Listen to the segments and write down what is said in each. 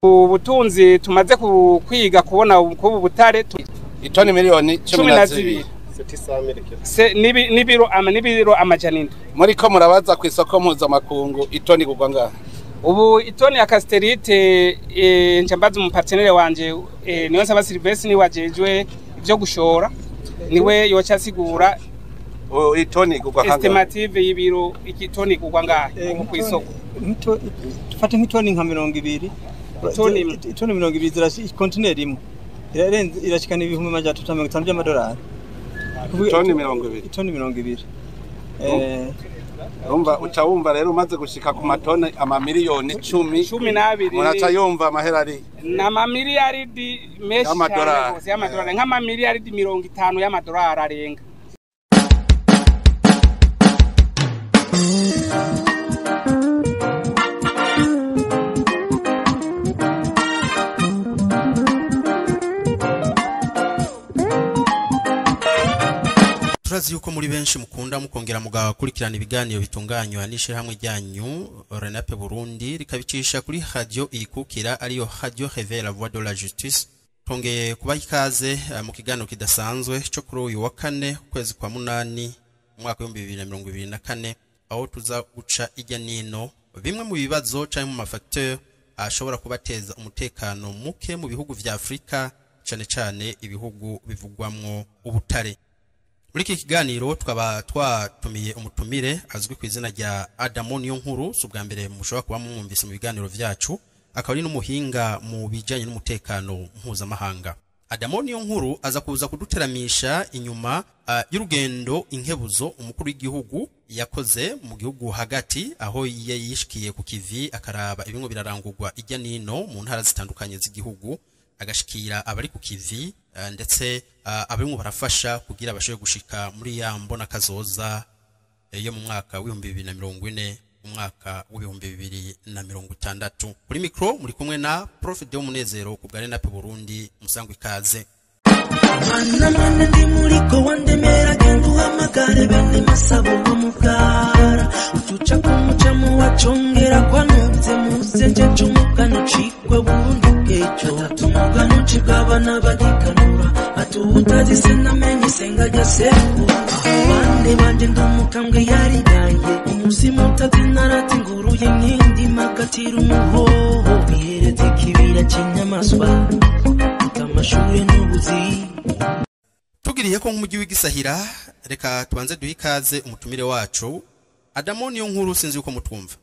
ubutunzi tumaze kwiga kubona ubu butare itoni miliyoni 12 n'ibiro amajana 7 muri ko murabaza ku isoko mpuzamakungu itoni kugwa ngaha ubu itoni ya casterite njambaza mu partenaire wanje niyo nsaba Silvestre ni wajejwe ibyo gushora niwe yoca sigura itoni kugwa ngaha estimative y'ibiro itoni kugwa ngaha ku isoko tufate nk'itoni nka 200 itoni 200 zirashi container imwe irarenze irashikana ibihumbi majana 350 by'amadolari itoni 200 Umva ucawumva rero umaze gushika ku matone amamiliyoni 12 muraca yumva amahera ari n'amamiliyaridi meshi y'amadolari nk'amamiliyaridi 50 y'amadolari arenga. Turazi yuko muri benshi mukunda mukongera mugakurikirana ibiganiro bitunganywa n'ishe hamwe ryanyu Renape Burundi rikabicisha kuri radio ikukira ariyo Radio Réveil la Voix de la Justice. Tongeye kubaha ikaze mu kiganiro kidasanzwe cyo kuri uyu wa kane kwezi kwa munani umwaka wa 2024 aho tuza guca ijya nino bimwe mu bibazo cyangwa mu mafacteur ashobora kubateza umutekano muke mu bihugu vya Afrika cyane cyane ibihugu bivugwamwo ubutare. Muri iki kiganiro twaba twatumiye umutumire azwi ku izina rya Adamo Niyonkuru subwa mbere mushobora kuba mwumvise mu biganiro vyacu akaba ari n'umuhinga mu bijanye n'umutekano mpuzamahanga. Adamo Niyonkuru aza kuza kuduteramisha inyuma y'urugendo inkebuzo umukuru w'igihugu yakoze mu gihugu hagati aho yishikiye ku kivi akaraba ibingo birarangurwa ijya nino mu ntara zitandukanye z'igihugu agashikira abari ku kivi ndetse abimwe barafasha kugira abashoye gushika muri ya mbona kazoza yo mu mwaka wa 2040 umwaka wa 2060. Kuri micro muri kumwe na Prof Deo Munezero ku bwa Renape Burundi musangwe ikaze. Mana ndi muri ko wandemera gendo hamagare bende masabo mugara utuca kumuca mu wacongera kwanutse muzenje cumukano cikwe bundi kecho tumugano cigabana bagikanura atutazi senamenye senga jaseku bande banje ndumukambwe yari yaye umuzimu utazinarati nguruye nkindi makatira umuhoho bihereze kibira kinyamaswa tamashure n'ubuzi. Tugiriye ko nk'umujyi w'igisahira reka tubanze duhikaze umutumire wacu Adamo Niyonkuru sinzi uko mutumva.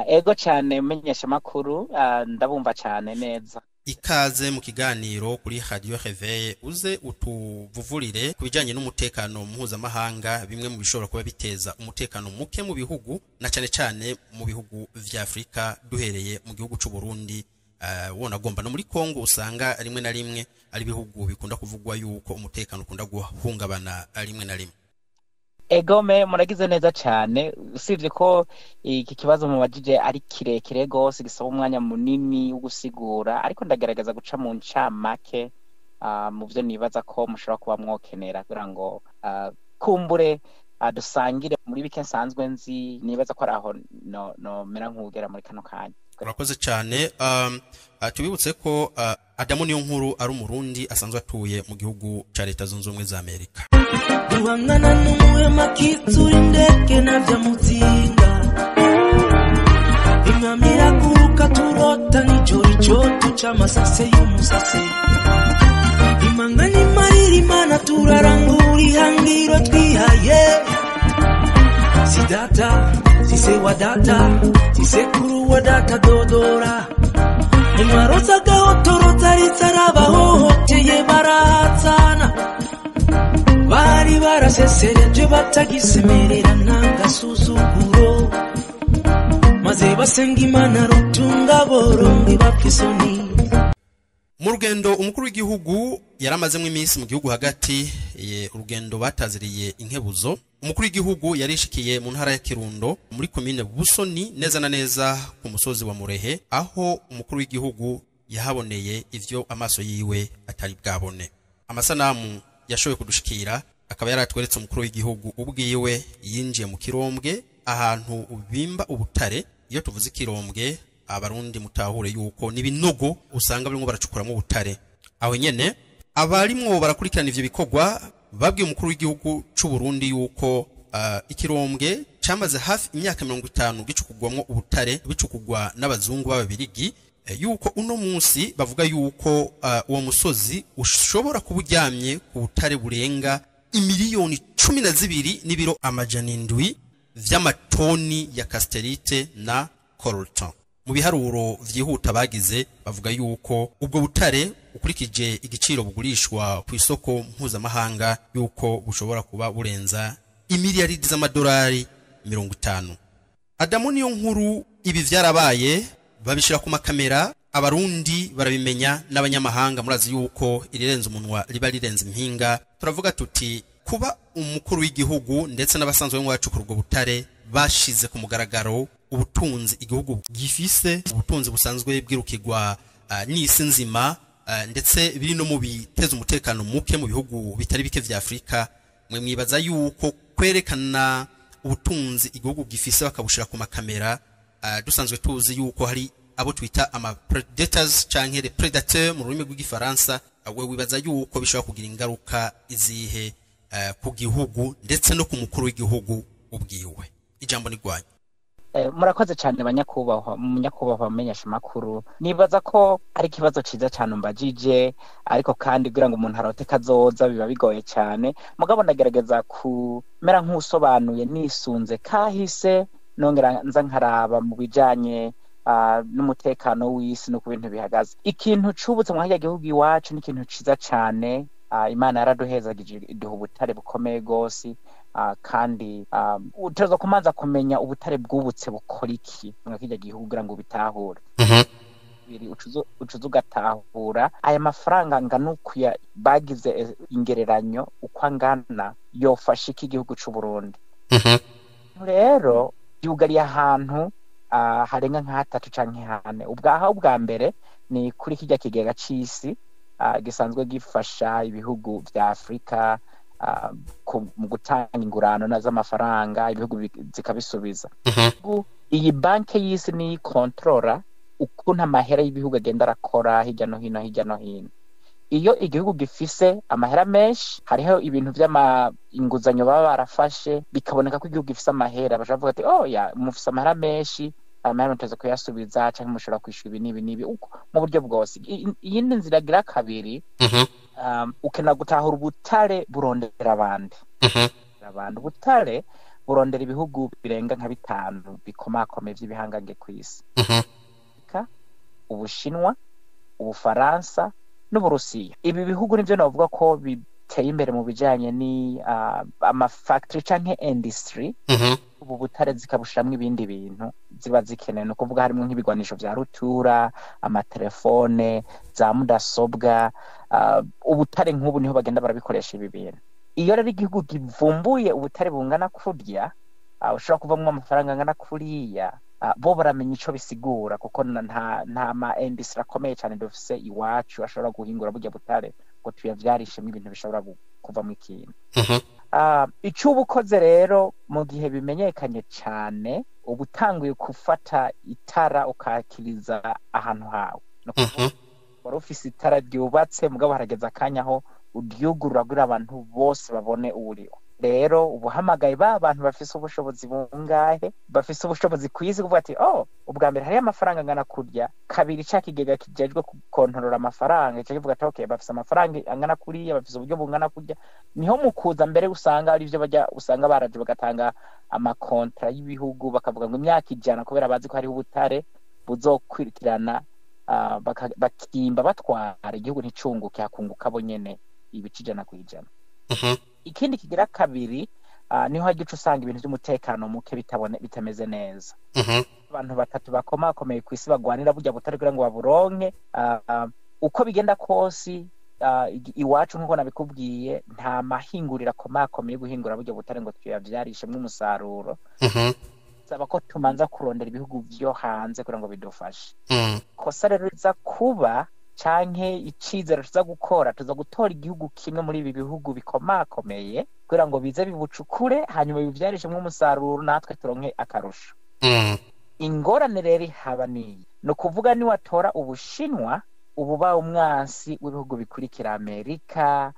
Ego cyane menyesha makuru ndabumva cyane neza. Ikaze mu kiganiro kuri Radio Réveil uze utuvuvurire kubijanye n'umutekano mpuzamahanga bimwe mu bishobora kuba biteza umutekano muke mu bihugu na cyane cyane mu bihugu vya Afrika duhereye mu gihugu cy'u Burundi. Wona gomba no muri Kongo usanga rimwe na rimwe ari bihugu bikunda kuvugwa yuko umutekano ukunda guhungabana rimwe na rimwe. Egome muragize neza cyane usivye ko iki kibazo mu bajije ari kirekire gose gisaba umwanya munini wo gusigura ariko ndagerageza guca mu ncamake mu byo nibaza ko mushobora kuba mwokenera kugira ngo kumbure dusangire muri bike nsanzwe nzi nibaza ko araho no mera nkugera muri kano kanya. Urakoze cyane tubibutse ko Adamo Niyonkuru ari umurundi asanzwe atuye mu gihugu ca Leta Zunze Ubumwe za Amerika. Duhangana n'umuhema kitsura indege navya mutsinga imamira kuruka turota nijoro icoto c'amasase y'umusase imangani marira imana turarangura ihangiro twihaye si data si se wa data si sekuru wa data dodora imwaroza gahotoro zarabahohoteye barahatsana bari barasesereje batagisemerera ntangasuzuguro maze basenga imana rutunga borongo bapfisoni. Mu rugendo umukuru w'igihugu yaramazemo iminsi mu gihugu hagati urugendo bataziriye inkebuzo umukuru w'igihugu yarishikiye mu ntara ya Kirundo muri commune Busoni neza na neza ku musozi wa Murehe aho umukuru w'igihugu yahaboneye ivyo amaso yiwe atari bwabone. Amasanamu yashoboye kudushikira akaba yaratweretse umukuru w'igihugu ubwiwe yinjiye mu Kirombwe ahantu ubimba ubutare iyo tuvuze Kirombwe abarundi mutahure yuko nibinogo usanga birimo baracukuramo ubutare. Aho nyene abarimwo barakurikirana ivyo bikorwa babwiye umukuru w'igihugu c'u Burundi yuko ikirombwe cyamaze hafi imyaka 50 gicukugwamwo ubutare bicukugwa n'abazungu b'ababirigi, yuko uno munsi bavuga yuko uwo musozi ushobora kuburyamye ku butare burenga imiliyoni 12 n'ibiro amajana 7 vy'amatoni ya casterite na coltan. Mu biharuro vyihuta bagize bavuga yuko ubwo butare ukurikije igiciro bugurishwa ku isoko mpuzamahanga yuko bushobora kuba burenza imiliyaridi z'amadolari 50. Adamu niyo nkuru ibi vyarabaye babishira ku makamera, abarundi barabimenya n'abanyamahanga murazi yuko irirenze umunwa riba rirenze impinga. Turavuga tuti kuba umukuru w'igihugu ndetse n'abasanzwe wacu kurwo butare bashize ku mugaragaro ubutunzi igihugu gifise, ubutunzi busanzwe bwirukirwa n'isi nzima, ndetse biri no mu biteza umutekano muke mu bihugu bitari bike vya Afrika. Mwe mwibaza yuko kwerekana ubutunzi igihugu gifise bakabushira ku makamera, dusanzwe tuzi yuko hari abo twita ama predators canke les prédateurs mu rurimi rw'igifaransa, we wibaza yuko bishobora kugira ingaruka izihe ku gihugu ndetse no ku mukuru w'igihugu ubwiwe? Ijambo ni gwanyu. Murakoze cyane banyakubahwa bamenyesha makuru. Nibaza ko ari kibazo ciza cyane umbajije, ariko kandi kugira ngo umuntu arote kazoza biba bigoye cyane. Mugabo ndagerageza kumera nk'usobanuye nisunze kahise, nongera nza nkaraba mu bijanye n'umutekano w'isi no ku bintu bihagaze. Ikintu cubutse mu gihugu iwacu ni ikintu ciza cyane. Imana yaraduhezagije iduha ubutare bukomeye gose, kandi utaza kumanza kumenya ubutare bwubutse bukora iki mu gihugu kugira ngo bitahure. Ucuza ugatahura aya mafaranga nganukuya bagize ingereranyo uko angana yofasha iki gihugu c'u Burundi. Rero yugariye ahantu harenga nka 3 canke 4. Ubwa mbere ni kuri kijya kigega c'isi gisanzwe gifasha ibihugu vya Afrika mu gutanga ingurano z'amafaranga ibihugu zikabisubiza. Iyi banke y'isi ni kontrola ukuntu amahera y'ibihugu agenda arakora hirya no hino. Iyo igihugu gifise amahera menshi, hariho ibintu inguzanyo baba barafashe, bikaboneka ko igihugu gifise amahera, bashavuga ati mufise amahera menshi, amahera mutaza kuyasubiza canke mushobora kwishura ibi nibi uko mu buryo bwose. Iyindi nzira gira kabiri, ukena gutahura ubutare burondera abandi. Ubutare burondera ibihugu birenga nka 5 bikomakomeye by'ibihangange ku isi. Ubushinwa, Ubufaransa n'Uburusiya. Ibi bihugu nivyo navuga ko biteye imbere mu bijanye ni factory canke industry. Ubu butare zikabushiramwe ibindi bintu ziba zikeneye, no kuvuga harimo nk'ibigwanisho vya rutura, amatelefone, za mudasobwa. Ubutare nk'ubu niho bagenda barabikoresha ibi bintu. Iyo rero igihugu givumbuye ubutare bungana kurya, ushobora kuvamwo amafaranga angana kuriya, bo baramenya ico bisigura, kuko nta ma industry akomeye cyane dufise iwacu ashobora guhingura burya butare ngo tuyavyarishemo ibintu bishobora kuvamwo ikintu. Icyo ubukoze rero mu gihe bimenyekanye cyane, ubutanguye gufata itara ukakiriza ahantu hawe. Wari ufise itara ryubatse, mugabo harageza akanya aho uryugurura kugira abantu bose babone uwuriho. Rero ubuhamagaye abantu bafise ubushobozi bungahe, bafise ubushobozi kwisi kuvuga ati ubwa mbere hari amafaranga angana kurya, kabiri cakigega kijejwe gukontorora amafaranga cyakivuga ati okay bafise amafaranga angana kuriya, bafise uburyo bungana kurya. Niho mukuza mbere usanga ari byo bajya usanga baraje bagatanga amakontra y'ibihugu, bakavuga ngo imyaka 100 kubera bazi ko hari ubutare buzokwirikirana, bakimba batwara igihugu nticunguke, hakunguka bo nyene ibice 100%. Ikindi kigira kabiri, niho hagiye usanga ibintu by'umutekano muke bitameze neza. Abantu batatu bakomakomeye ku isi bagwanira burya butare kugira ngo baburonke. Uko bigenda kose, iwacu nk'uko nabikubwiye, nta mahingurira akomakomeye guhingura burya butare ngo tuyavyarishemwe umusaruro. Saba ko tumanza kurondera ibihugu vyo hanze kugira ngo bidufashe. Kosa rero riza kuba canke icizero tuza gukora, tuza gutora igihugu kimwe muri ibi bihugu bikomakomeye kugira ngo bize bibucukure, hanyuma bivyarishe mu musaruro natwe turonke akarusho. Ingorane rero haba niyi, no kuvuga ni watora Ubushinwa ububa umwansi w'ibihugu bikurikira Amerika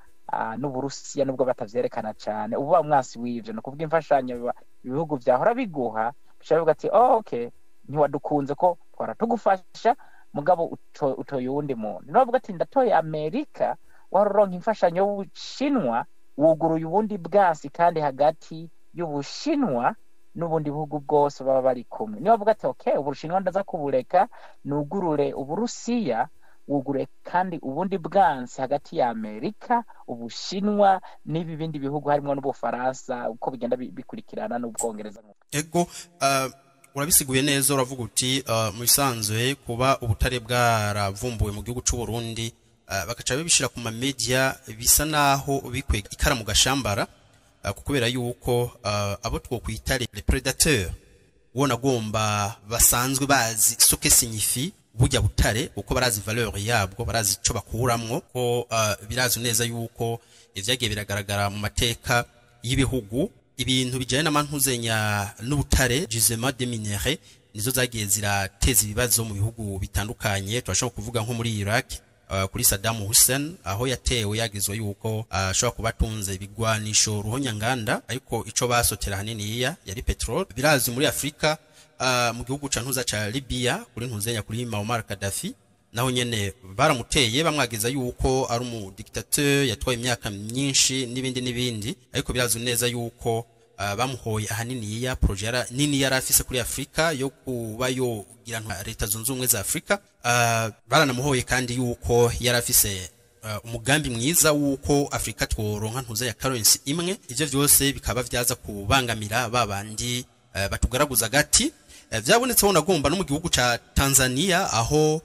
n'Uburusiya nubwo batavyerekana cyane ububa umwansi w'ivyo no kuvuga imfashanyo ibihugu vyahora biguha bishavuga ati okay ntiwadukunze ko twara tugufasha mugabo utoye uwundi muntu novuga ati ndatoye Amerika waroronka imfashanyo y'Ubushinwa wuguruye ubundi bwasi kandi hagati y'Ubushinwa n'ubundi bihugu bwose baba bari kumwe niyo bavuga ati okay Ubushinwa ndaza kubureka nugurure Uburusiya wugure kandi ubundi bwansi hagati ya Amerika Ubushinwa n'ibi bindi bihugu harimo n'Ubufaransa uko bigenda bikurikirana n'Ubwongereza ego urabisiguye neza uravuga uti mu bisanzwe kuba ubutare bwaravumbuwe mu gihugu cy'u Burundi bakaca bibishira ku media bisa naho bikwega ikara mu gashambara kubera yuko abo twokwitare les prédateurs wona gomba basanzwe bazi soke signifie burya butare uko barazi valeur yabwo barazi ico bakuramwo ko birazo neza yuko ivyagiye biragaragara mu mateka y'ibihugu ibintu bijanye n'amantuzenya n'ubutare gisement de minerais nizo zagiye zirateza ibibazo mu bihugu bitandukanye turashobora kuvuga nko muri Iraq kuri Saddam Hussein aho yatewe yagizwe yuko ashobora kubatunze bigwanisho ruhonyanganda ariko ico basotera hanini yari petrol birazi muri Afrika mu gihugu ca ntuza ca Libya kuri ntuzenya kuri Muammar Gaddafi naho nyene baramuteye bamwagiza yuko ari umu dictateur yatwaye imyaka myinshi nibindi ariko birazi neza yuko bamuhoye ahanini projet nini yari afise kuri Afrika yo kuba yo gira leta zunze ubumwe za Afrika baranamuhoye kandi yuko yari afise umugambi mwiza wuko Afrika tworonka ntuza ya currency imwe ivyo vyose bikaba vyaza kubangamira babandi batugaraguza gati vyabonetse ho nagomba no mu gihugu ca Tanzania aho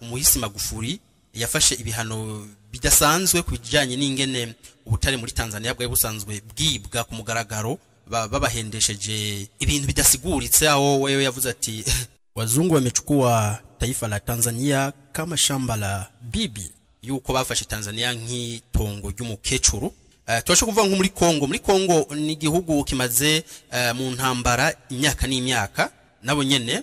umuhisi Magufuli yafashe ibihano bidasanzwe kubijanye n'ingene ubutare muri Tanzania bwaye busanzwe bwibwa ku mugaragaro babahendesheje ibintu bidasiguritse aho wewe yavuze ati wazungu wamechukua taifa la Tanzania kama shamba la bibi yuko bafashe Tanzania nk'itongo ry'umukecuru twasho kuvuga nko muri Kongo ni igihugu kimaze mu ntambara imyaka n'imyaka nabo nyene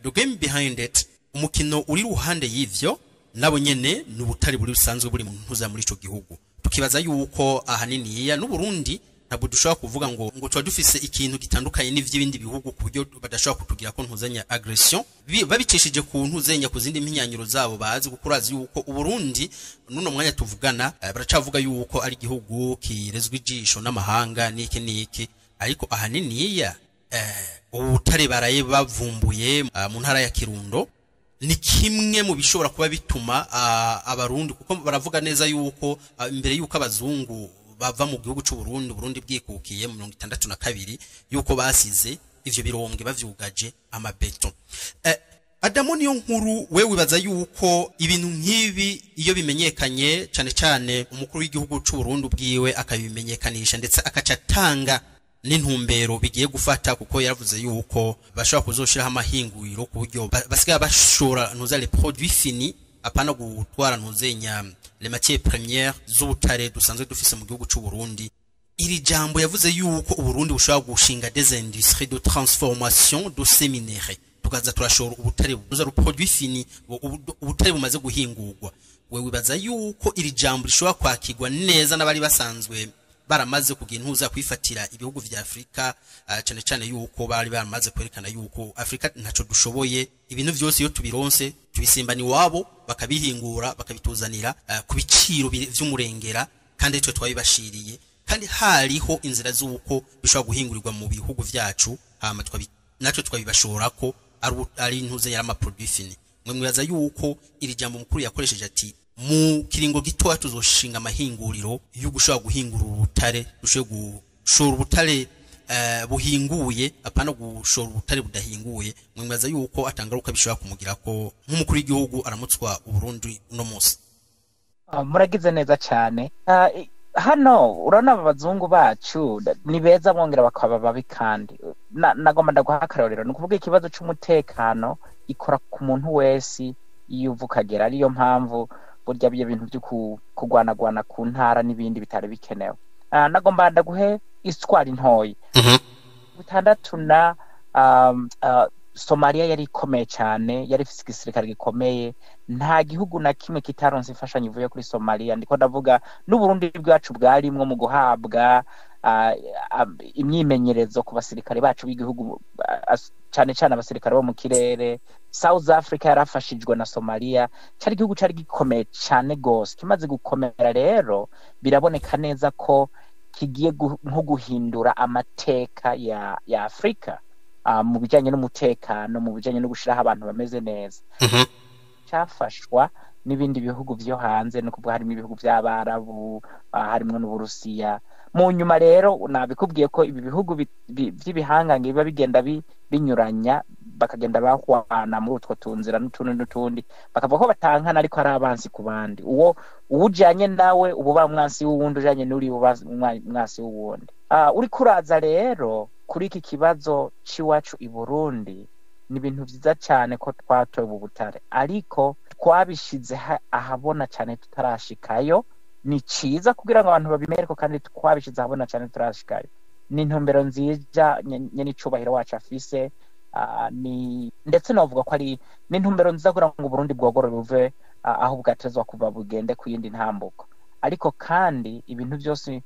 the game behind it umukino uri ruhande y'ivyo nabo nyene n'ubutari buri busanzwe buri mu ntuza muri ico gihugu tukibaza yuko ahanini n'u Burundi ntabwo dushobora kuvuga ngo twa dufise ikintu gitandukanye n'ivy'ibindi bihugu ku buryo badashobora kutugira ko ntuzanya aggression babicishije ku ntuzenya ku zindi minyanyiro zabo bazi gukurazi yuko u Burundi nuno mwanya tuvugana baracavuga yuko ari igihugu kirezwe ijisho n'amahanga niki ariko ahanini ubutare baraye bavumbuye mu ntara ya Kirundo ni kimwe mu bishobora kuba bituma abarundi kuko baravuga neza yuko imbere yuko abazungu bava mu gihugu cy'u Burundi bwikukiye mu 1962 yuko basize ivyo birombwe bavyugaje amabeto Adamu niyo nkuru wewe wibaza yuko ibintu nk'ibi iyo bimenyekanye cyane umukuru w'igihugu cy'u Burundi bwiwe akabimenyekanisha ndetse akacatanga n'intumbero bigiye gufata kuko yaravuze yuko bashobora kuzoshiraho amahinguriro ku buryo basigaye bashora ntuza les produits finis apana gutwara ntuzenya les matières premières z'ubutare dusanzwe dufise mu gihugu cy'u Burundi iri jambo yavuze yuko u Burundi bushobora gushinga des industries de transformation de ces minéraux tukaza turashora ubutare buza ru produits finis ubutare bumaze guhingurwa we wibaza yuko iri jambo rishobora kwakirwa neza n'abari basanzwe baramaze kugira ntuza kwifatira ibihugu vya Afrika cyane yuko bari baramaze kwerekana yuko Afrika ntaco dushoboye ibintu vyose yo tubironse tubisimbani wabo bakabihingura bakabituzanira ku biciro vy'umurengera kandi cyo twabibashiriye kandi hariho inzira z'uko bishobora guhingurirwa mu bihugu vyacu natwe twabibashora ko ari ntuze yarama produit fini mwe mwibaza yuko iri jambo mukuru yakoresheje ati mu kiringo gitoya tuzoshinga amahinguriro yo gushobora guhingura ubutare dushobora gushora ubutare buhinguye apana gushora ubutare budahinguye mwibaza yuko atangaruka bishobora kumugira ko nk'umukuru w'igihugu aramutswa u Burundi no munsi muragize neza cyane hano urabona abazungu bacu ni beza bongera bakaba babi kandi nagomba ndaguha akarorero ni ukuvuga ikibazo cy'umutekano ikora ku muntu wese iyo uvukagera ariyo mpamvu burya byo bintu byo kugwanagwana ku ntara n'ibindi bitari bikenewe nagomba ndaguhe iswari ntoyi 6 Somalia yari ikomeye cyane, yari ifite igisirikare gikomeye, nta gihugu na kimwe kitaronse imfashanyo ivuye kuri Somalia. Ndiko ndavuga n'Uburundi bwacu bwarimwo mu guhabwa imyimenyerezo ku basirikare bacu b'igihugu, cyane cyane abasirikare bo mu kirere. South Africa yarafashijwe na Somalia, cyari igihugu cyari gikomeye cyane gose. Kimaze gukomera rero biraboneka neza ko kigiye nko guhindura amateka ya Afrika mu bijyanye n'umutekano, mu bijyanye no gushiraho abantu bameze neza. Cyafashwa n'ibindi bihugu byo hanze, no kuvuga harimo ibihugu by'Abarabu, harimo n'Uburusiya. Mu nyuma rero nabikubwiye ko ibi bihugu by'ibihangange biba bigenda binyuranya, bakagenda bahwana muri utwo tunzira n'utundi, bakavuga ko batankana ariko ari abansi ku bandi. Uwo ujanye nawe uba mwansi w'uwundi, ujanye n'uri mwansi w'uwundi. Uri kuraza rero kuri iki kibazo c'iwacu i Burundi, ni ibintu byiza cyane ko twatoye ubu butare, ariko twabishize ahabona cyane tutarashikayo. Ni ciza kugira ngo abantu babimereko, kandi twabishize ahabona cyane tutarashikayo. Ni intumbero nziza nyene icubahiro wacu afise, ndetse navuga ko ari n'intumbero nziza kugira ngo Burundi bwogoro buve aho bwatezwa kuva bugende ku yindi ntambuko. Ariko kandi ibintu byose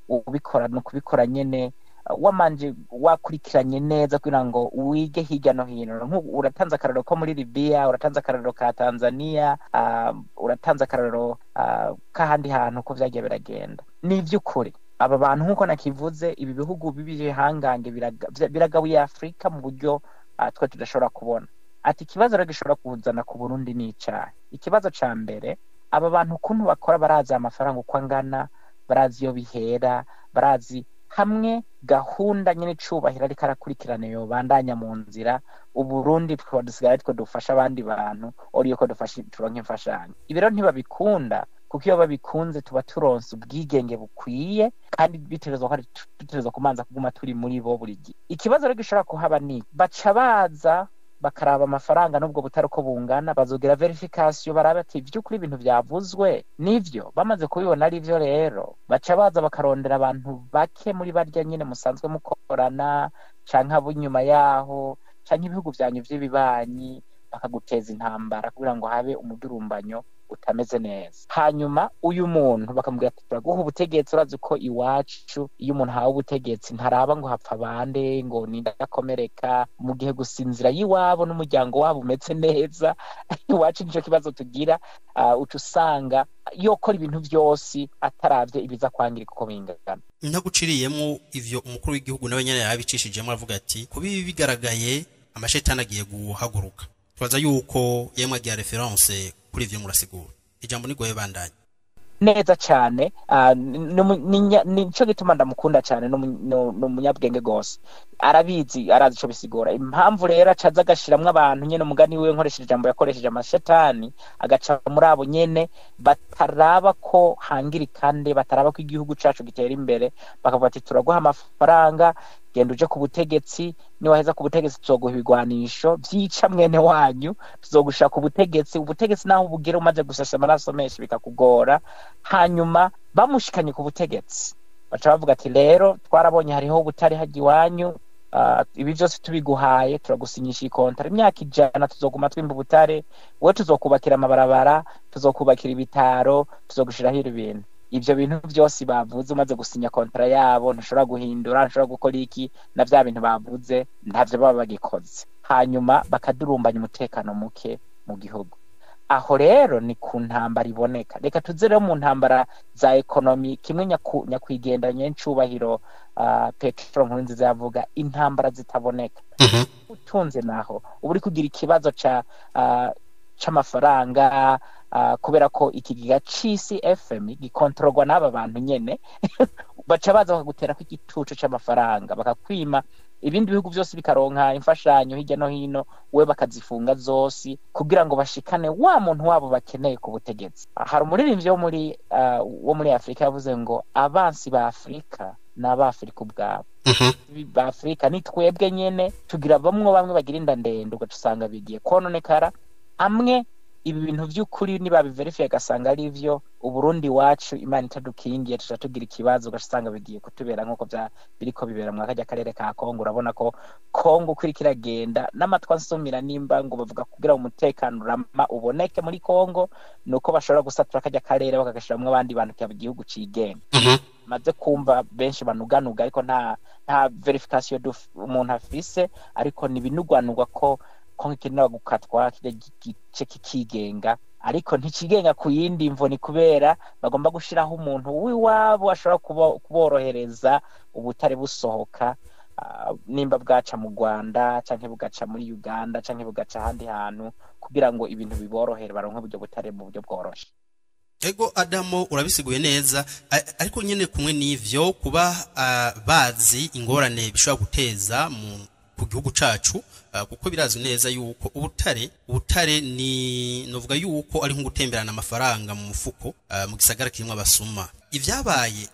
ubikora no kubikora nyene wamanje wakurikiranye neza kugira ngo wige hirya no hino. Uratanze akararo ko muri Libya, uratanze akararo ka Tanzania, uratanze akararo kahandi hantu ko vyagiye biragenda. Ni ivy'ukuri aba bantu nkuko nakivuze, ibi bihugu bibihangange biragabuye Afrika mu buryo twe tudashobora kubona. Ati ikibazo rero gishobora kuzana ku Burundi ni icahe? Ikibazo ca mbere, aba bantu kuntu bakora barazi amafaranga uko angana, barazi iyo bihera, barazi hamwe gahunda nyine cubahira ariko arakurikirana yo bandanya mu nzira. Uburundi twadusigara twe dufasha abandi bantu, oriyo ko dufasha turonke imfashanyo. Ibiro ntibabikunda, kuko iyo babikunze tuba turonse ubwigenge bukwiye, kandi biterezwa kumanza kuguma turi muri bo buri gihe. Ikibazo rero gishobora kuhaba ni baca baza bakaraba amafaranga n'ubwo butari uko bungana, bazogira verification barabe ati by'ukuri ibintu byavuzwe nivyo. Bamaze kubibona ari byo rero baca baza bakarondera abantu bake muri barya nyine musanzwe mukorana, canke abo nyuma yaho, canke ibihugu byanyu vy'ibibanyi, bakaguteza intambara kugira ngo habe umudurumbanyo utameze neza. Hanyuma uyu muntu bakamubwira ati turaguha ubutegetsi, urazi ko iwacu iyo umuntu hawe ubutegetsi ntaraba ngo hapfa bande, ngo nindakomereka, mu gihe gusinzira yiwabo n'umuryango wabo umeze neza. Iwacu nico kibazo tugira, uca usanga yokora ibintu byose ataravye ibiza kwangirika uko bingana. Ntaguciriyemo ivyo umukuru w'igihugu nawe nyene yabicishijemo, avuga ati kubi bigaragaye amashetani agiye guhaguruka. Twaza yuko yemwe agiye reference kuri ivyo murasigura. Ijambo nigoye bandanye neza cyane. Nico gituma ndamukunda cyane, no munyabwenge gose, arabizi arazi ico bisigura. Impamvu rero acaza agashiramwe abantu nyene umugani wiwe nkoresheje ijambo yakoresheje amashetani, agaca muri abo nyene bataraba ko hangirikande, bataraba ko igihugu cacu gitera imbere, bakavuga ati turaguha amafaranga, genda uje ku butegetsi, niwaheza ku butegetsi tuzoguha ibigwanisho vyica mwene wanyu, tuzogushaka ubutegetsi naho bugera umaze gusasa amaraso menshi bikakugora. Hanyuma bamushikanye ku butegetsi baca bavuga ati rero twarabonye hariho butari haji wanyu, ibi byose tubiguhaye, turagusinyisha ikontra imyaka 100, tuzoguma twimba butare, we tuzokubakira amabarabara, tuzokubakira ibitaro, tuzogushiraho ibintu. Ivyo bintu byose bavuze umaze gusinya kontra yabo ntushobora guhindura, ntushobora gukora iki na vya bintu bavuze, ntavyo baba bagikoze. Hanyuma bakadurumbanya umutekano muke mu gihugu. Aho rero ni ku ntambara iboneka. Reka tuzere mu ntambara za ekonomi, kimwe nyakwigendanye ncubahiro Petro Nkurunziza yavuga intambara zitaboneka. Utunze naho uburi kugira ikibazo c'amafaranga, kubera ko ikigiga CFM gikontrolwa n'aba bantu nyene baca baza bakagutera ko igituco c'amafaranga, bakakwima ibindi bihugu byose bikaronka imfashanyo hirya no hino, we bakazifunga zose kugira ngo bashikane wa muntu wabo bakeneye ku butegetsi. Hari umuririmbyi wo muri Afrika yavuze ngo abansi ba Afrika n'abafrika ubwabo. Ba Afrika ni twebwe nyene tugira bamwe bagira inda ndende, ugaca usanga bigiye kononekara. Amwe ibi bintu vy'ukuri niba biverifiye gasanga ari ivyo Uburundi wacu Imana itadukingiye tuja tugira ikibazo ugasanga bigiye kutubera nkuko biriko bibera mu kajya karere ka Kongo. Urabona ko Kongo kuri kiragenda n'amatwa nsumira nimba ngo bavuga kugira umutekano urama uboneke muri Kongo nuko bashobora gusatura kajya karere bakagashiramwe abandi bantu kya igihugu cigenga. Maze kumva benshi banuganuga ariko nta verification umuntu afise, ariko nibinugwanugwa ko Kongo ikenera gukatwa kije gice kikigenga, ariko ntikigenga ku yindi mvo, ni kubera bagomba gushiraho umuntu w'iwabo ashobora kuborohereza ubutare busohoka nimba bwaca mu Rwanda canke bugaca muri Uganda canke bugaca ahandi hantu kugira ngo ibintu biborohere baronke uburyo butare mu buryo bworoshe. Ego Adamo urabisiguye neza, ariko nyene kumwe n'ivyo kuba bazi ingorane bishobora guteza ku gihugu cacu, kuko birazwi neza yuko ubutare ni novuga yuko ari nko gutemberana amafaranga mu mufuko mu gisagara kirimo abasuma. Ivyabaye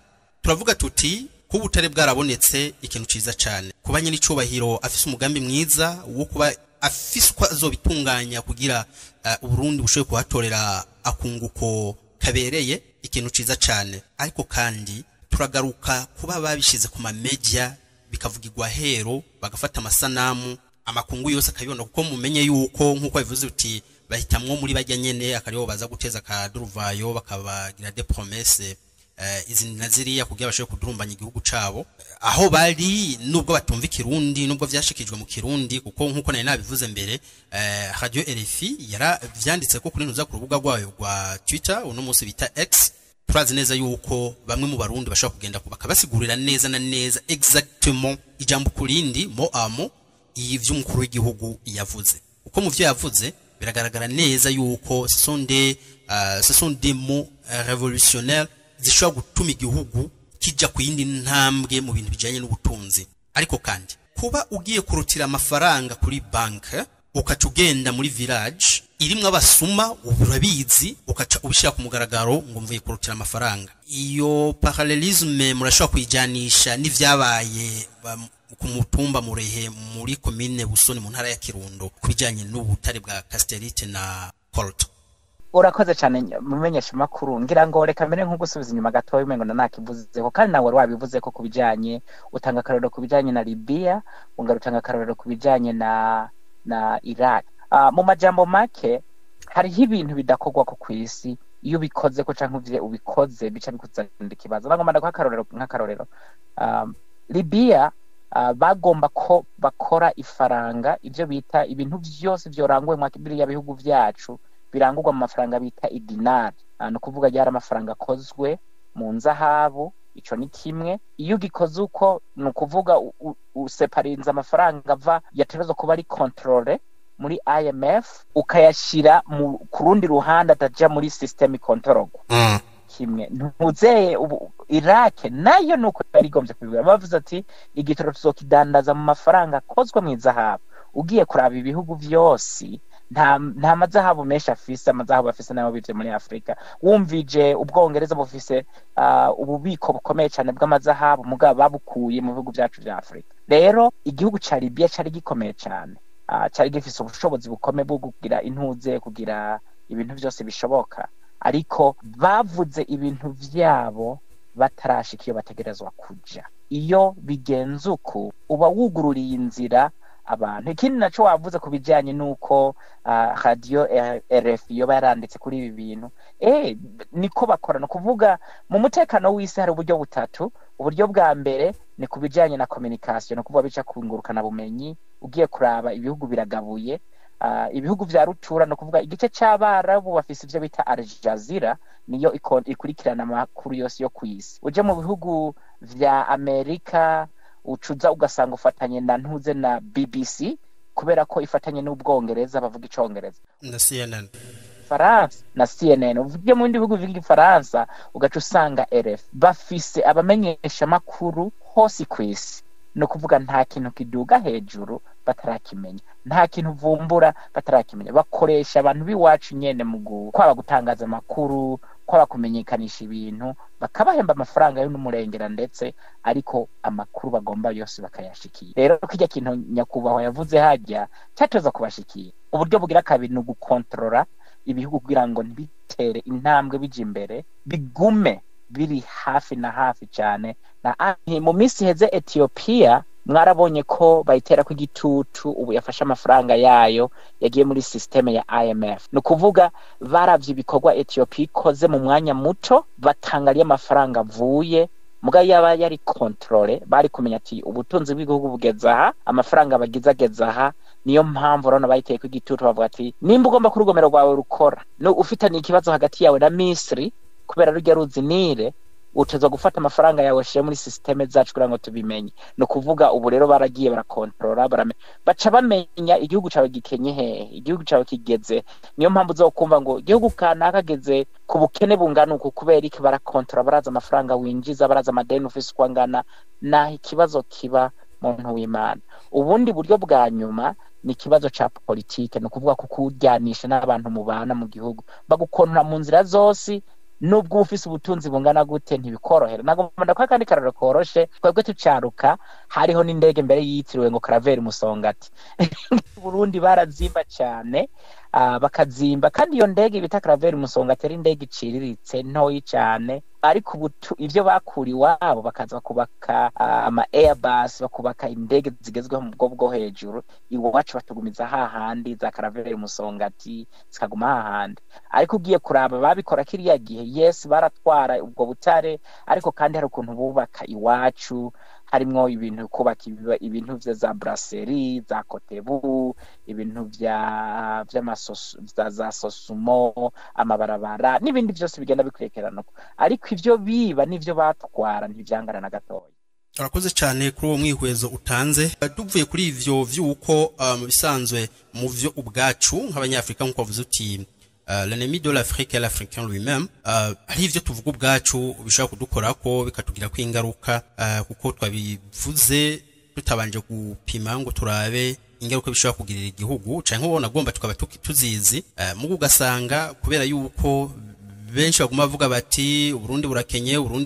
turavuga tuti ko ubutare bwarabonetse ikintu ciza cyane, kuba nyene icubahiro afise umugambi mwiza wo kuba afise ko azobitunganya kugira Uburundi bushoboye kuhatorera akunguko kabereye, ikintu ciza cyane. Ariko kandi turagaruka kuba babishize ku media bikavugirwa hero, bagafata amasanamu amakungu yose akabibona, kuko mumenye yuko nkuko bivuze uti bahitamwo muri bajya nyene akariho baza guteza kaduruvayo bakabagira des promesses izindi naziriya kugira bashobore kudurumbanya igihugu cabo aho bari, nubwo batumva ikirundi, nubwo vyashikijwe mu kirundi, kuko nkuko nari nabivuze mbere Radio RFI yara vyanditse ko kuri nuza ku rubuga rwayo rwa Twitter uno munsi bita X. Turazi neza yuko bamwe mu Barundi bashaka kugenda bakabasigurira neza na neza exactement ijambo kurindi mo amo ivyo umukuru w'igihugu yavuze. Uko mu vyo yavuze biragaragara neza yuko ce sont des mots révolutionnaires zishobora gutuma igihugu kijya ku yindi ntambwe mu bintu bijanye n'ubutunzi. Ariko kandi kuba ugiye kurutira amafaranga kuri banke ukaca ugenda muri village irimwe abasuma urabizi ukaca ubishira ku mugaragaro ngo mvuye kurutira amafaranga, iyo parallelisme murashobora kuyijanisha n'ivyabaye ku mutumba Murehe muri commune Busoni mu ntara ya Kirundo kubijanye n'ubutare bwa Casterite na Colt. Urakoze cyane mumenyesha makuru, ngira ngo reka mbere nko gusubiza inyuma gato umengo nakivuzeho kandi nawe wabivuze ko kubijanye utanga karoro kubijanye na Libya, ungarutanga karoro kubijanye na Iraq. Mu majambo make hariho ibintu bidakogwa ko kwisi, iyo bikoze ko canke ubikoze bica bikuzanira ikibazo. Bagomba nk'akarorero Libya bagomba ko bakora ifaranga, ivyo bita ibintu vyose vyoranguwe mu kibiri bihugu vyacu birangurwa mu mafaranga bita idinar, no kuvuga ryari amafaranga akozwe mu nzahabu. Ico ni kimwe. Iyo ugikoze uko no kuvuga useparinza amafaranga ava yaterezo kuba ari controle muri IMF ukayashira mu kurundi ruhande ataja muri system control kimwe. Ntuzeye Iraq nayo nuko yarigombye kubibura, bavuze ati igitoro tuzokidandaza mu mafaranga akozwe mu zahabu. Ugiye kuraba ibihugu vyose nta mazahabu menshi afise, amazahabu afise nayo bije muri Afrika. Wumvije Ubwongereza bufise ububiko bukomeye cyane bw'amazahabu mugabo babukuye mu bihugu byacu bya Afrika. Rero igihugu ca Libya cari gikomeye cyane, cari gifise ubushobozi bukomeye bwo kugira intuze, kugira ibintu byose bishoboka, ariko bavuze ibintu vyabo batarashika iyo bategerezwa kuja. Iyo bigenze uko uba wugururiye inzira abantu. Ikindi naco wavuze kubijanye nuko Radio RFI yo baranditse kuri ibi bintu, niko bakora. No kuvuga mu mutekano w'isi hari uburyo butatu. Uburyo bwa mbere ni kubijanye na communication, no kuvuga bica kungurukana bumenyi. Ugiye kuraba ibihugu biragabuye, ibihugu vya rutura, no kuvuga igice c'Abarabu bafise ivyo bita Al Jazeera, niyo ikurikirana amakuru yose yo kwisi. Uje mu bihugu vya Amerika ucuza ugasanga ufatanye na ntuze na BBC kubera ko ifatanye n'Ubwongereza bavuga icongereza na CNN, France na CNN. Uvuye mu ndi bihugu bivuga Faransa ugaca usanga RF bafise abamenyesha makuru hose kwisi. No kuvuga nta kintu kiduga hejuru batarakimenya, nta kintu vumbura batarakimenya. Bakoresha abantu biwacu nyene mu kwaba gutangaza amakuru, kwaba kumenyekanisha ibintu, bakabahemba amafaranga yo n'umurengera ndetse, ariko amakuru bagomba yose bakayashikira. Rero kijya kintu nyakubahwa yavuze hajya cyatoza kubashikira. Uburyo bugira kabiri no gukontrola ibihugu kugira ngo ntibitere intambwe bije imbere bigume biri hafi na hafi cyane na mu minsi heze Ethiopia mwarabonye ko bayitera ku igitutu ubu yafashe amafaranga yayo yagiye muri systeme ya IMF no kuvuga baravye ibikorwa Ethiopia ikoze mu mwanya muto batangariye amafaranga avuye muga yaba yari controle bari kumenya ati ubutunzi bw'igihugu bugeza aha amafaranga bagizageza aha niyo mpamvu rona bayiteye ku igitutu bavuga ati nimba ugomba ku rugomero rwawe rukora no ufitanye ikibazo hagati yawe na Misri kubera rujya ruzinire uteza gufata amafaranga yawe shire muri systeme zacu kugira ngo tubimenye no kuvuga ubu rero baragiye barakontrola baca bamenya igihugu cyawe gikenye hehe igihugu cyawe kigeze niyo mpamvu zo kumva ngo igihugu kanaka kageze ku bukene bungana uko kubera iki barakontrola baraza amafaranga winjiza baraza amadeni ufise kwangana na ikibazo kiba muntu w'Imana ubundi buryo bwa nyuma ni kibazo cha politike no kuvuga ko kujyanisha n'abantu mubana mu gihugu bagukontra mu nzira zose nubwo ufise ubutunzi bungana gute ntibikorohera nagomba ko kandi kararo koroshe twebwe tucaruka hariho n'indege mbere yitiriwe ngo Claver Musongati Burundi barazimba cyane bakazimba kandi iyo ndege bita Claver Musongati ari indege iciriritse ntoyi cyane ariko ivyo bakuri wabo bakaza kubaka ama Airbus bakubaka indege zigezweho mu bwo bwo hejuru iwacu batugumiza hahandi za Claver Musongati zikaguma hahandi ariko ugiye kuraba babikora kiriya gihe yes baratwara ubwo butare ariko kandi hari ukuntu bubaka iwacu harimwo ibintu kubaka ibintu vya za brasserie za Kotebu ibintu vy'amasoso za Sosumo amabarabara n'ibindi byose bigenda bikurekerana ariko ivyo biba n'ivyo batwara ntivyangana na gatoya. Urakoze cyane kuri uwo mwihwezo utanze tuvuye kuri ivyo vyuko bisanzwe mu vyo ubwacu nk'abanyafrika nkuko bavuze uti l'ennemi de l'Afrique est l'Africain lui-même hari ivyo tuvuga ubwacu bishaka kudukorako bikatugira ko ingaruka kuko twabivuze tutabanje gupima ngo turabe ingaruka bishaka kugirira igihugu canke ubona gomba tukaba tuzizi mu ugasanga kubera yuko benshi baguma bavuga bati Burundi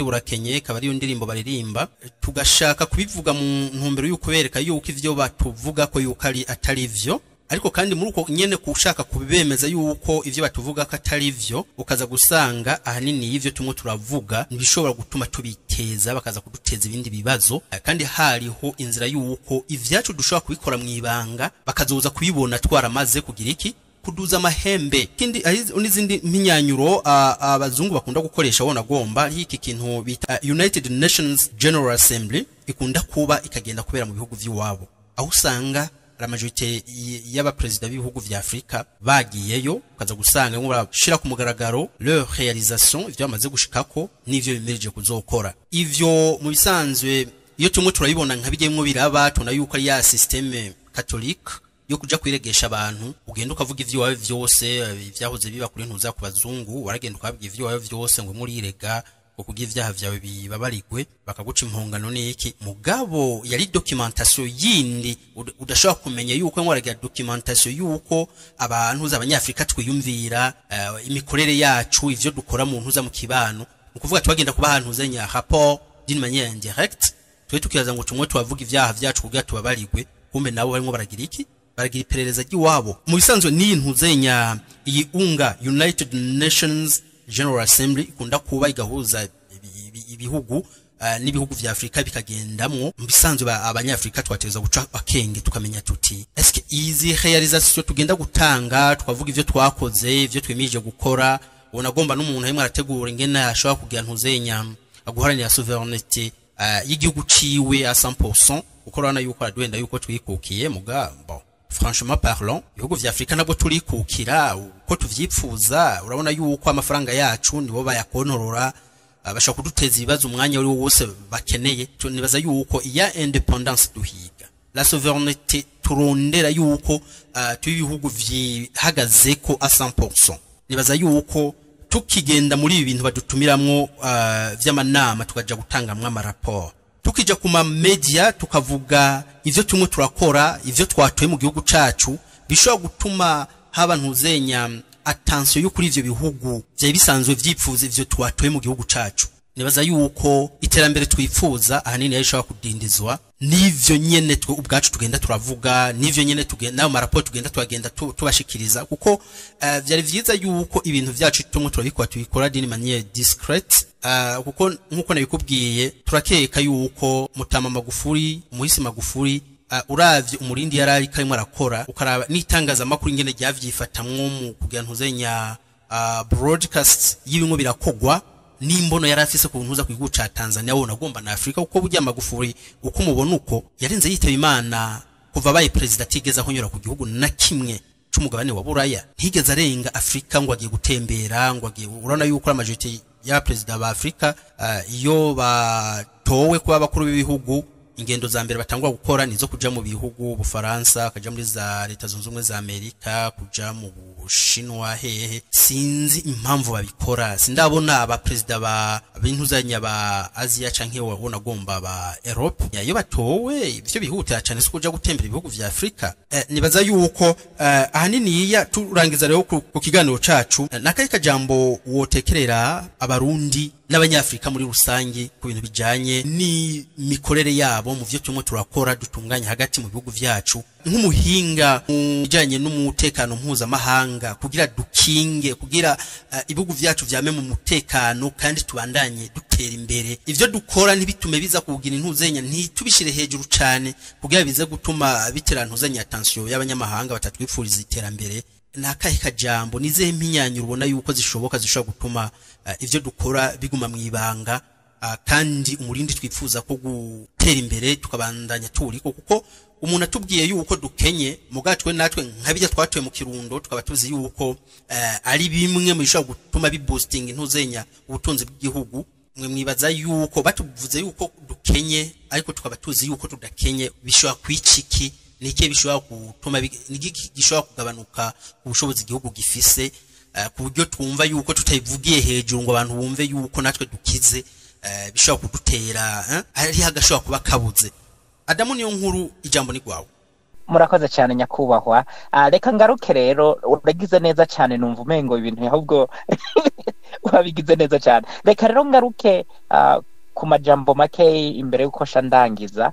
burakenye kaba ari yo ndirimbo baririmba tugashaka kubivuga mu ntumbero yuko bereka yuko ivyo batuvuga ko yuko ari atari vyo ariko kandi muri uko nyene kushaka kubemeza yuko ivyo batuvuga ko atari vyo ukaza gusanga ahanini ivyo tumwe turavuga nibishobora gutuma tubiteza bakaza kuduteza ibindi bibazo kandi hariho inzira yuko ivyacu dushobora kubikora mwibanga bakazoza kubibona twaramaze kugira iki kuduza amahembe kindi unizindi mpinyanyuro abazungu bakunda gukoresha wona gomba iki kintu bita United Nations General Assembly ikunda kuba ikagenda kubera mu bihugu vy'iwabo aho usanga la majorité y'aba president b'ibihugu vya Afrika bagiyeyo ukaza gusanga ngo barashira ku mugaragaro leur réalisation ivyo bamaze gushikako n'ivyo bimirije kuzokora ivyo mu bisanzwe iyo tumwe turabibona nkabigiyemwo biraba tuna yuko ari ya systeme catholique yo kuja kwiregesha abantu ugenda ukavuga ivyo wawe vyose ivyahoze biba kuri ntuza ku bazungu waragenda ukabwira ivyo wawe vyose ngo muri irega kugira ivyaha vyawe bibabarigwe bakaguca impongano n'iki mugabo yari documentation yindi udashobora kumenya yuko nk'waragira documentation yuko abantu z'abanyafrika twiyumvira imikorere yacu ivyo dukora mu ntuza mu kibano ukuvuga twagenda kuba ahantu zenya rapport d'une manière indirecte twe tukiyaza ngo tumwe tubavuga ivyaha vyacu kugira tubabarigwe kumbe nabo barimo baragira iki baragira iperereza ry'iwabo mu bisanzwe ni ntuzenya iyi unga United Nations General Assembly ikunda kuba igahuza ibihugu n'ibihugu vya Afrika bikagendamwo mbisanzwe abanyafrika twateza guca akenge tukamenya tuti eske izi réalisation tugenda gutanga tukavuga ivyo twakoze ivyo twemije gukora unagomba n'umuntu himwe arategura ingene ashobora kugira ntuzenya aguharanira souveraineté y'igihugu ciwe à 100% ukorana yuko aradwenda yuko twikukiye mugambo franchement parlant ibihugu vya Afrika nabwo turikukira uko tuvyipfuza urabona yuko amafaranga yacu nibo bayakonorora bashaka kuduteza ibibazo umwanya uri wose bakeneye nibaza yuko iya independence duhiga la souveraineté turondera yuko tubihugu vyihagaze ko à 100% nibaza yuko tukigenda muri ibi bintu badutumiramwo vy'amanama tukaja gutangamwa amaraporo tukija kuma media tukavuga ivyo tumwe turakora ivyo twatoye mu gihugu cacu bishobora gutuma haba ntuzenya attention yo kuri ivyo bihugu vya bisanzwe vyipfuza ivyo twatoye mu gihugu cacu nibaza yuko iterambere twifuza ahanini yashobora kudindizwa nivyo nyene twe ubwacu tugenda turavuga, nivyo nyene tugenda nayo maraporo tugenda tubashikiriza, kuko vyari vyiza yuko ibintu vyacu tumwe turabikora tubikora d'une manière discrète, kuko nkuko nabikubwiye turakeka yuko Mutama Magufuli, Muhisi Magufuli, uravye umurindi yarari karimo arakora, ukaraba nitangaza makuru ingene ryavyifatamwo mu kugira ntuzenya broadcast y'ibingo birakogwa, nimbono yarafise ku ntuza ku gihugu ca Tanzania wona gomba na Afrika, uko burya Magufuli uko mubona uko yarenze yitaba Imana kuva baye president atigeza kunyura ku gihugu na kimwe c'umugabane wa Buraya, ntigeze arenga Afrika ngo agiye gutembera, ngo agiye urana yuko amajority ya president ba Afrika iyo batowe kuba bakuru b'ibihugu, ingendo za mbere batangwa gukora nizo kuja mu bihugu Bufaransa, kaja muri za leta zunze ubumwe za Amerika, kuja mu Bushinwa, hehe sinzi impamvu babikora. Sindabona aba president ba bintuzanya ba Asia canke wabona gomba ba Europe iyo batowe ivyo bihuta cyane sikuja gutembera ibihugu vya Afrika. Nibaza yuko ahanini ya turangiza rero ku kiganiro cacu nakaye kajambo wotekerera abarundi n'abanyafrika muri rusangi ku bintu bijanye ni mikorere yabo mu vyo tumwe turakora dutunganya hagati mu bihugu vyacu nk'umuhinga mu bijanye n'umutekano mpuzamahanga, kugira dukinge, kugira ibihugu vyacu vyame mu mutekano kandi tubandanye dutera imbere. Ivyo dukora ntibitume biza kugira intuzenya, ntitubishire hejuru cyane kugira bize gutuma bitera ntuzenya attention y'abanyamahanga batatwifuriza iterambere. Nakahe kajambo nize mpinyanyura ubona yuko zishoboka zishobora gutuma ivyo dukora biguma mwibanga, kandi umurindi twifuza ko gutera imbere tukabandanya turiko, kuko umuntu atubwiye yuko dukenye mugatwe natwe nkabijya twatuye mu Kirundo tukaba tuzi yuko ari bimwe mu bishobora gutuma biboosting intuzenya ubutunzi bw'igihugu. Mwe mwibaza yuko batuvuze yuko dukenye ariko tukaba tuzi yuko tudakenye, bishobora kwiciki nike bishobora gutuma nigiki gishobora kugabanuka ubushobozi igihugu gifise, ku buryo twumva yuko tutayivugiye hejuru ngo abantu bumve yuko natwe dukize, bishobora kudutera ari hagashobora kuba kabuze. Adamu niyo nkuru, ijambo ni gwawe. Murakoze cyane nyakubahwa. Reka ngaruke rero, uragize neza cyane, numva umengo ibintu ahubwo wabigize neza cyane. Reka rero ngaruke ku majambo make imbere yuko shandangiza.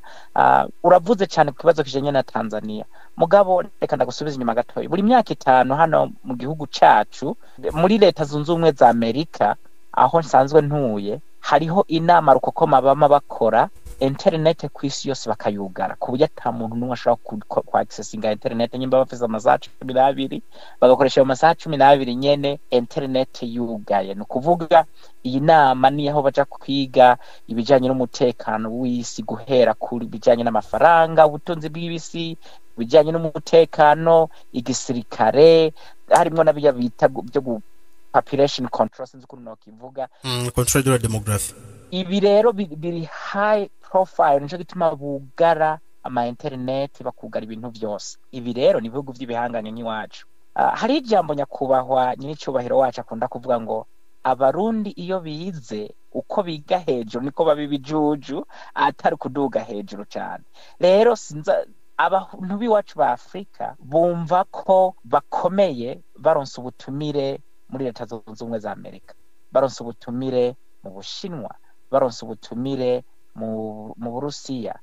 Uravuze cyane ku kibazo kijanye na Tanzania. Mugabo reka ndagusubiza inyuma gatoyi. Buri myaka 5 hano mu gihugu cacu muri leta zunze ubumwe za Amerika aho nsanzwe ntuye, hariho inama rukokoma bama bakora internet kwisi yose bakayugara ku buryo ata muntu n'umwe ashobora ku accessinga internet. Nyimba bafise amasaha 12 bagakoresha amasaha 12 nyene internet yugaye. No kuvuga iyi nama ni aho baja kwiga ibijanye n'umutekano w'isi, guhera kuri bijanye n'amafaranga, ubutunzi bw'ibisi, bijanye n'umutekano, igisirikare, harimo nabijya bita byo population control, sinzi ukuntu nokivuga, control de la demography. Ibi rero biri high profile, nico gituma bugara ama internet, bakugara ibintu byose. Ibi rero ni bihugu by'ibihanganye n'iwacu. Hari ijambo nyakubahwa nyine cyubahiro wacu akunda kuvuga ngo abarundi iyo bize uko biga hejuru niko babibijuju, atari kuduga hejuru cyane. Rero sinza abantu biwacu ba Afrika bumva ko bakomeye baronse ubutumire muri leta zunze ubumwe za Amerika, baronse ubutumire mu Bushinwa, baronse ubutumire mu Burusiya,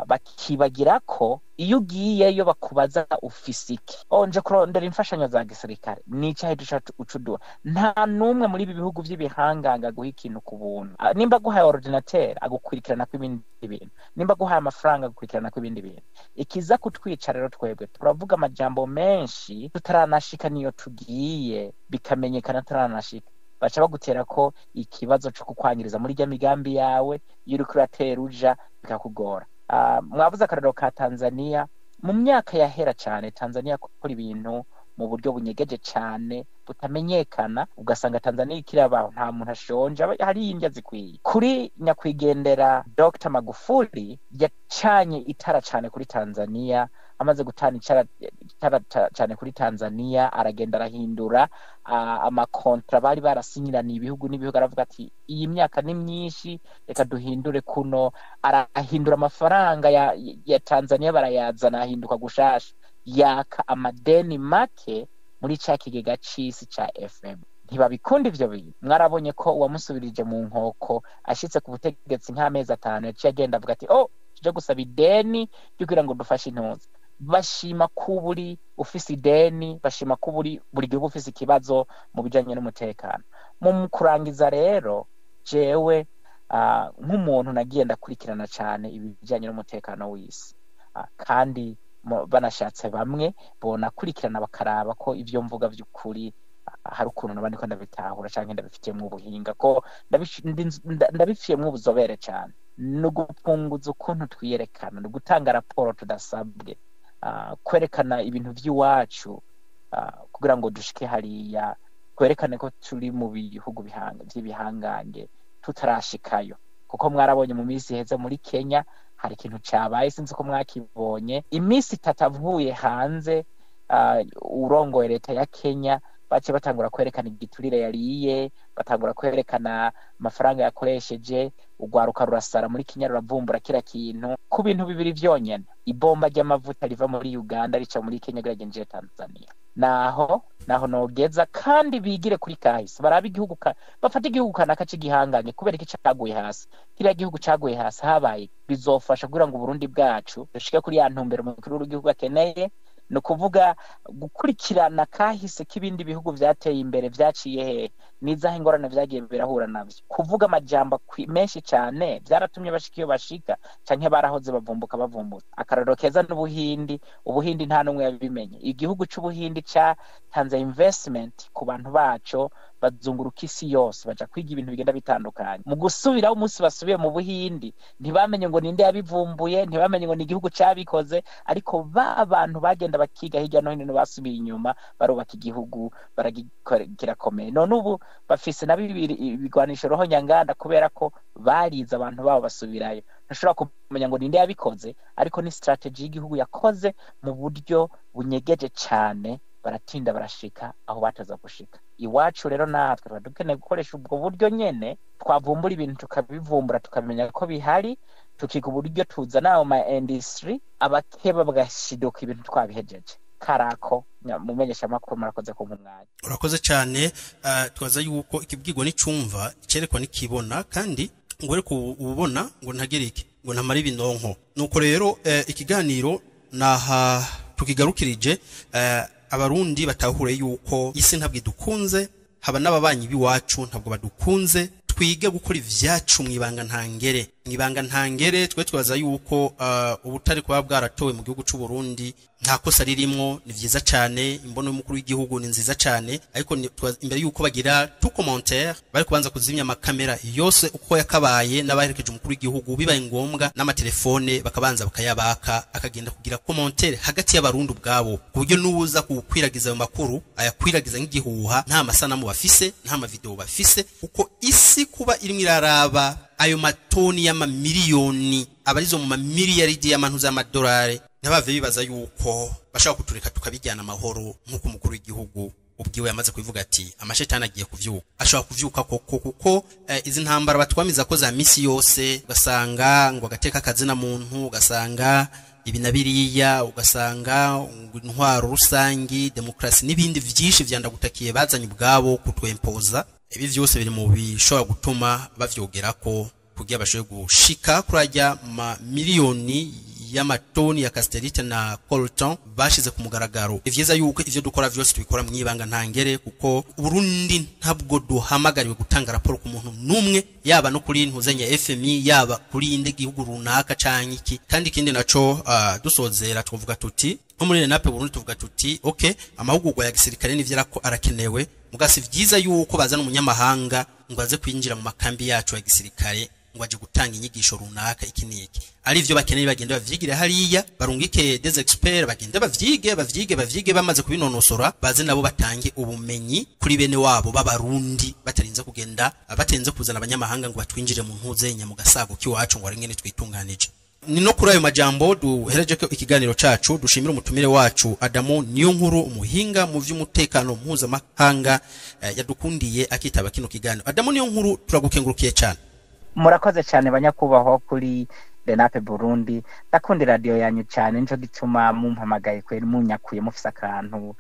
bakibagira ko iyo ugiyeyo bakubaza ufisiki onje kurondera imfashanyo za gisirikare n'icyahe ucudura. Nta numwe muri ibi bihugu by'ibihanganga guha ikintu ku buntu. Nimba guhaye ordinateur agukurikirana ko ibindi bintu, nimba guhaye amafaranga agukurikirana ko ibindi bintu. Ikiza kutwica rero twebwe turavuga amajambo menshi tutaranashika niyo tugiye bikamenyekana tutaranashika, baca bagutera ko ikibazo cyo kukwangiriza muri rya migambi yawe yuri kuratera uja bikakugora. Mwavuze akarero ka Tanzania. Mu myaka yahera cyane Tanzania gukora ibintu mu buryo bunyegeje cyane butamenyekana, ugasanga Tanzania ikirabaho nta muntu ashonje, hari indya zikwiye. Kuri nyakwigendera Dr. Magufuli yacanye itara cyane kuri Tanzania, amaze gutana itara cyane kuri Tanzania, aragenda arahindura amakontra bari barasinyiraniye ibihugu n'ibihugu, aravuga ati iyi myaka ni myinshi, reka duhindure kuno. Arahindura amafaranga ya Tanzania barayazana, ahinduka gushasha, yaka amadeni make muri cya kigega cy'isi cya FM. ntibabikunda ivyo bintu. Mwarabonye ko uwamusubirije mu nkoko ashitse ku butegetsi nk'amezi 5 yaciye agenda avuga ati tuje gusaba ideni kugira ngo dufashe intuza. Bashima kuburi ufise ideni, bashima kuburi buri gihugu ufise ikibazo mu bijanye n'umutekano. Mu kurangiza rero jewe nk'umuntu nagiye ndakurikirana cyane ibijanye n'umutekano w'isi, kandi banashatse bamwe bona kurikirana bakaraba ko ivyo mvuga vy'ukuri hari ukuntu nabandi ko ndabitahura canke ndabifitiyemo ubuhinga ko ndabifiyemo ubuzobere cyane. No gupunguza ukuntu twiyerekana, no gutanga raporo tudasabwe, kwerekana ibintu by'iwacu kugira ngo dushike hariya, kwerekane ko turi mu bihugu by'ibihangange tutarashikayo. Kuko mwarabonye mu minsi heze muri Kenya hari ikintu cyabaye, sinzi ko mwakibonye, iminsi 3 avuye hanze urongoye leta ya Kenya bace batangura kwerekana igiturire yariye, batangura kwerekana amafaranga yakoresheje, ugwaruka rurasara muri Kenya ruravumbura kira kintu ku bintu bibiri vyonyene. Ibomba ry'amavuta riva muri Uganda rica muri Kenya giragenje Tanzania. Naho nogeza kandi bigire kuri kahise, baraba igihugu bafata igihugu kanaka c'igihanganye kubera iki caguye hasi. Kiriya gihugu caguye hasi habaye bizofasha kugira ngo Burundi bwacu dushike kuri ya ntumbero mukuru w'igihugu akeneye, no kuvuga gukurikirana kahise k'ibindi bihugu vyateye imbere vyaciye he, nizaho ingorane vyagiye birahura navyo. Kuvuga amajambo menshi cyane byaratumye bashika iyo bashika canke barahoze bavumbuka. Akararo keza n'Ubuhindi, Ubuhindi nta numwe yabimenye. Igihugu c'Ubuhindi cyatanze investment ku bantu baco, bazunguruka isi yose baja kwiga ibintu bigenda bitandukanye. Mu gusubiraho umunsi basubiye mu Buhindi ntibamenye ngo ninde yabivumbuye, ntibamenye ngo ni igihugu cabikoze, ariko abantu bagenda bakiga hirya no hino basubiye inyuma barubaka igihugu kirakomeye. None ubu bafise na bigwanisho roho nyanganda kubera ko bariza abantu babo basubirayo. Ntushobora kumenya ngo ninde yabikoze, ariko ni strategy y'igihugu yakoze mu buryo bunyegeje cyane, baratinda barashika aho bataza gushika. Iwacu rero natwe dukeneye gukoresha ubwo buryo nyene, twavumbura ibintu tukabivumbura tukamenya ko bihari, tukiga uburyo tuzana ayo ma industry, abakeba bagashiduka ibintu twabihejeje. Karako mumenyesha makuru murakoze ko mwanya. Urakoze cyane. Twaza yuko ikibwirwa n'icumva cerekwa n'ikibona, kandi ngo reko ubona ngo ntagereke ngo ntamara ibinonko. Nuko rero ikiganiro naha tukigarukirije, abarundi batahure yuko isi ntabwo idukunze, haba n'ababanyi biwacu ntabwo badukunze. Twige gukora ivyacu mwibanga ntangere. Twe twaza yuko ubutari kuba bwaratowe mu gihugu c'u Burundi nta kosa ririmo, ni vyiza cyane. Imbono y'umukuru w'igihugu ni nziza cyane, ariko imbere yuko bagira tout commentaire bari kubanza kuzimya amakamera yose uko yakabaye, n'abaherekeje umukuru w'igihugu bibaye ngombwa n'amatelefone bakabanza bakayabaka, akagenda kugira commentaire hagati y'abarundi ubwabo, ku buryo n'uza kukwiragiza ayo makuru ayakwiragiza nk'igihuha, nta masanamu bafise, nta mavideo bafise. Kuko isi kuba irimwe iraraba ayo matoni y'amamiliyoni abarizo mu mamiliyaridi y'amantu z'amadolari, nabave bibaza yuko bashaka kutureka tukabijyana amahoro, nk'uko umukuru w'igihugu ubwiwe yamaze kubivuga ati amashetani agiye kuvyuka. Ashobora kuvyuka kuko izi ntambara batwamiza ko za misi yose, ugasanga ngo agateka kazina muntu, ugasanga ibi nabiriya, ugasanga intwaro rusangi, demokrasi n'ibindi vyinshi vyandagutakiye bazanye ubwabo kutwempoza. Ibi vyose biri mu bishobora gutuma bavyogerako kugira bashoboye gushika kurajya miliyoni y'amatoni ya casterite na coltan bashize ku mugaragaro. Ivyiza yuko ivyo dukora vyose tubikora mwibanga ntangere, kuko Burundi ntabwo duhamagariwe gutanga raporo ku muntu numwe, yaba no kuri ntuzenya FMI, yaba kuri inde gihugu runaka canke iki. Kandi ikindi naco dusozera tuvuga tuti muri Renape Burundi tuvuga tuti okay, amahugurwa ya gisirikare n'ivyarako arakenewe, mugasi vyiza yuko bazana umunyamahanga ngo aze kwinjira mu makambi yacu ya gisirikare ngo aje gutanga inyigisho runaka iki niki. Ari vyo bakeneye bagenda bavyigire hariya, barungike des experts bagenda bavyige bamaze kubinonosora, baze nabo batange ubumenyi kuri bene wabo b'abarundi, batarinze kugenda batenze kuzana abanyamahanga ngo batwinjire mu ntuzenya mu gasago kiwacu ngo arengene twitunganije. Ni no kuri ayo majambo duhereje ko ikiganiro cacu. Dushimira umutumire wacu Adamu Niyonkuru, umuhinga mu vy'umutekano mpuzamahanga, yadukundiye akitaba kino kiganiro. Adamu Niyonkuru, turagukengurukiye cyane. Murakoze cyane banyakubahwa kuri Renape Burundi. Ndakundi radio yanyu cyane, nico gituma mumpamagaye kweri munyakuye mufise akantu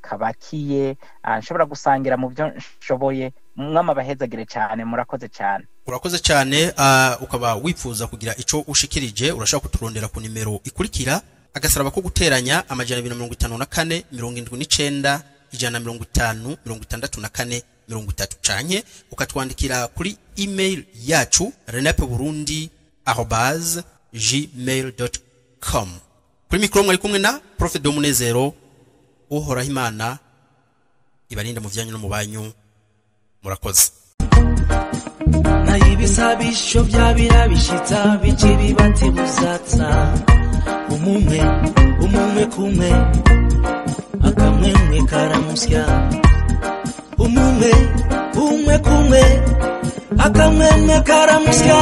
kabakiye nshobora gusangira mu byo nshoboye mwama bahezagire cyane murakoze cyane urakoze cyane ukaba wifuza kugira ico ushikirije urashaka kuturondera ku nimero ikurikira agasaraba ko guteranya amajana 254 79 150 64 30 canke ukatwandikira kuri email yacu renapeburundi@gmail.com. Kuri mikro mwari kumwe na Prophet Domunezero uhoraho Imana ibarinde mu vyanyu no mu banyu murakoze. Nayibisabisho byabira bishitsa bice bibati buzatsa umumwe kumwe akamwemwe karamusya umumwe kumwe akamwemwe karamusya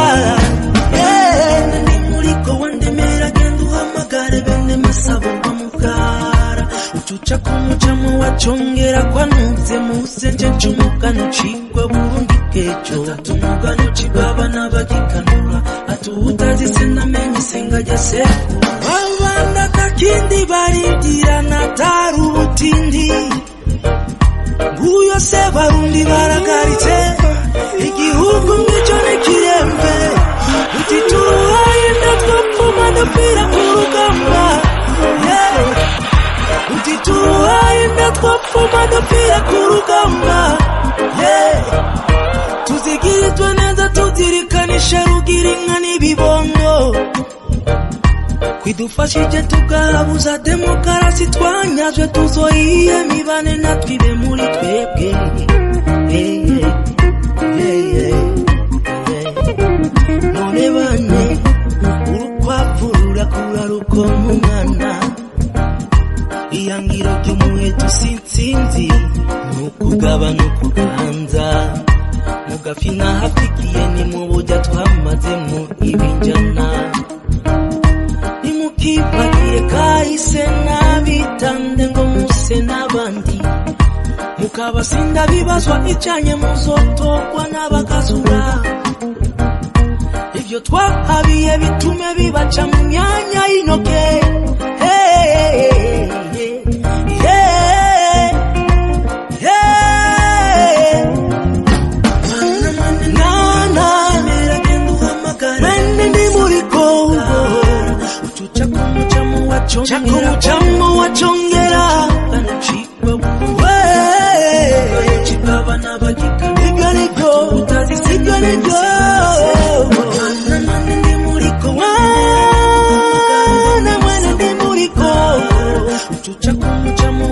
ni muriko wandemera genda uhamagare bene masabo bamukara ucuca kumucamo wacongera kwanutse musenje ncumukano cigwa Burundi kejo tatumugano cigaba n'abagikanura atuutazi sinamenye sengaje seku abana kakindi barindira nataru butindi nguyo se Barundi baragaritse igihugu mwico nekirembe utituruhaye ndatwapfuma ndapira ku rugamba utituruhaye ndatwapfuma ndapira ku rugamba tuzigiritwe neza tuzirikanisha rugirinka n'ibibondo kwidufashije tugabuza demokarasi twanyazwe tuzoyiye mibane natwibe muri twebwe none bane urukwavu rurakura rukonka umwana iyangiro ry'umuheto sinzi nukugabana ukuganza mugafina hafikiye ni mu bujya twamaze mu ibinjana nimukibagire kahise n'abitande ngo muse n'abandi mukabasinda bibazwa icanye muzotogwa n'abagazura ibyo twahabiye bitume bibaca mu myanya y'intoke Chakumuchamo wachongera chibaba nabagika iganigo utazisigonigo ndi muriko chakumuchamo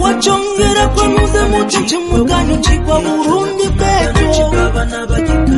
wachongera kwa muze muchiche muganyo chikwa Burundi pecho chibaba nabagika